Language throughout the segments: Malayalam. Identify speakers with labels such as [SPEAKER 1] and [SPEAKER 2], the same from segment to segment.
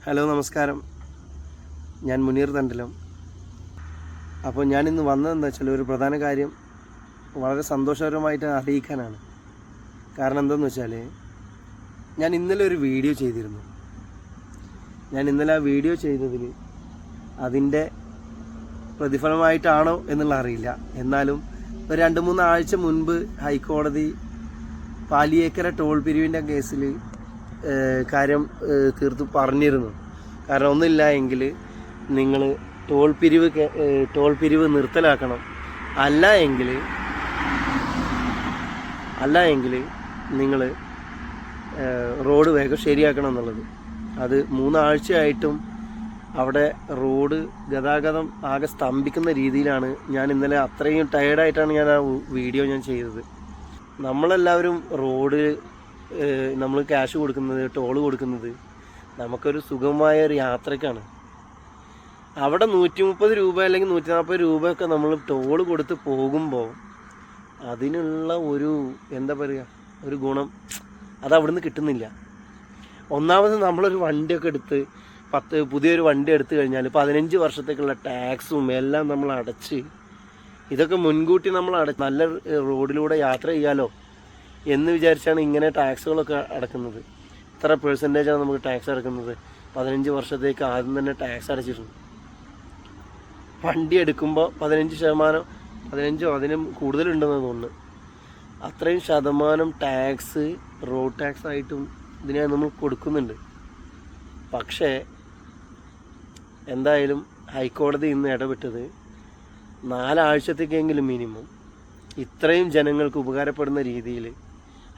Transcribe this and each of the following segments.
[SPEAKER 1] ഹലോ നമസ്കാരം, ഞാൻ മുനീർ തണ്ടലം. അപ്പോൾ ഞാനിന്ന് വന്നതെന്ന് വെച്ചാൽ ഒരു പ്രധാന കാര്യം വളരെ സന്തോഷകരമായിട്ട് അറിയിക്കാനാണ്. കാരണം എന്താണെന്ന് വെച്ചാൽ ഞാൻ ഇന്നലെ ഒരു വീഡിയോ ചെയ്തിരുന്നു. ആ വീഡിയോ ചെയ്തതിൽ അതിൻ്റെ പ്രതിഫലമായിട്ടാണോ എന്നുള്ള അറിയില്ല. എന്നാലും ഒരു 2-3 ആഴ്ച മുൻപ് ഹൈക്കോടതി പാലിയേക്കര ടോൾ പിരിവിൻ്റെ കേസിൽ കാര്യം തീർത്തു പറഞ്ഞിരുന്നു. കാരണം ഒന്നുമില്ല എങ്കിൽ നിങ്ങൾ ടോൾ പിരിവ് നിർത്തലാക്കണം, അല്ല എങ്കിൽ നിങ്ങൾ റോഡ് വേഗം ശരിയാക്കണം എന്നുള്ളത്. അത് 3 ആഴ്ചയായിട്ടും അവിടെ റോഡ് ഗതാഗതം ആകെ സ്തംഭിക്കുന്ന രീതിയിലാണ്. ഞാൻ ഇന്നലെ അത്രയും ടയേർഡായിട്ടാണ് ഞാൻ ആ വീഡിയോ ചെയ്തത്. നമ്മളെല്ലാവരും റോഡ് നമ്മൾ ക്യാഷ് കൊടുക്കുന്നത്, ടോൾ കൊടുക്കുന്നത് നമുക്കൊരു സുഗമമായ ഒരു യാത്രയ്ക്കാണ്. അവിടെ 130 രൂപ അല്ലെങ്കിൽ 140 രൂപയൊക്കെ നമ്മൾ ടോൾ കൊടുത്ത് പോകുമ്പോൾ അതിനുള്ള ഒരു ഒരു ഗുണം അത് അവിടുന്ന് കിട്ടുന്നില്ല. ഒന്നാമത് നമ്മളൊരു വണ്ടിയൊക്കെ എടുത്ത് പുതിയൊരു വണ്ടി എടുത്തു കഴിഞ്ഞാൽ 15 വർഷത്തേക്കുള്ള ടാക്സും എല്ലാം നമ്മൾ അടച്ച്, ഇതൊക്കെ മുൻകൂട്ടി നമ്മൾ നല്ല റോഡിലൂടെ യാത്ര ചെയ്യാലോ എന്ന് വിചാരിച്ചാണ് ഇങ്ങനെ ടാക്സുകളൊക്കെ അടക്കുന്നത്. ഇത്ര പെർസെൻറ്റേജാണ് നമുക്ക് ടാക്സ് അടക്കുന്നത്. 15 വർഷത്തേക്ക് ആദ്യം തന്നെ ടാക്സ് അടച്ചിട്ടുണ്ട്. വണ്ടി എടുക്കുമ്പോൾ 15%, 15 അതിനും കൂടുതലുണ്ടെന്ന് തോന്നുന്നു. അത്രയും ശതമാനം ടാക്സ് റോഡ് ടാക്സ് ആയിട്ടും ഇതിനെ നമ്മൾ കൊടുക്കുന്നുണ്ട്. പക്ഷേ എന്തായാലും ഹൈക്കോടതി ഇന്ന് ഇടപെട്ടത് 4 ആഴ്ചത്തേക്കെങ്കിലും മിനിമം ഇത്രയും ജനങ്ങൾക്ക് ഉപകാരപ്പെടുന്ന രീതിയിൽ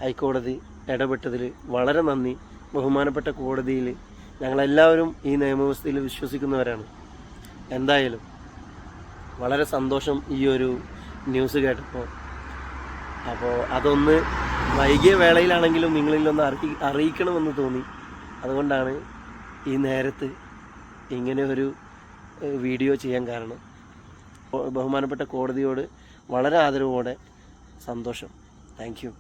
[SPEAKER 1] ഹൈക്കോടതി ഇടപെട്ടതിൽ വളരെ നന്ദി. ബഹുമാനപ്പെട്ട കോടതിയിൽ ഞങ്ങളെല്ലാവരും ഈ നിയമവ്യവസ്ഥയിൽ വിശ്വസിക്കുന്നവരാണ്. എന്തായാലും വളരെ സന്തോഷം ഈ ഒരു ന്യൂസ് കേട്ടപ്പോൾ. അപ്പോൾ അതൊന്ന് വൈകിയ വേളയിലാണെങ്കിലും നിങ്ങളിലൊന്ന് അറിയിക്കണമെന്ന് തോന്നി. അതുകൊണ്ടാണ് ഈ നേരത്ത് ഇങ്ങനെ ഒരു വീഡിയോ ചെയ്യാൻ കാരണം. ബഹുമാനപ്പെട്ട കോടതിയോട് വളരെ ആദരവോടെ സന്തോഷം. Thank you.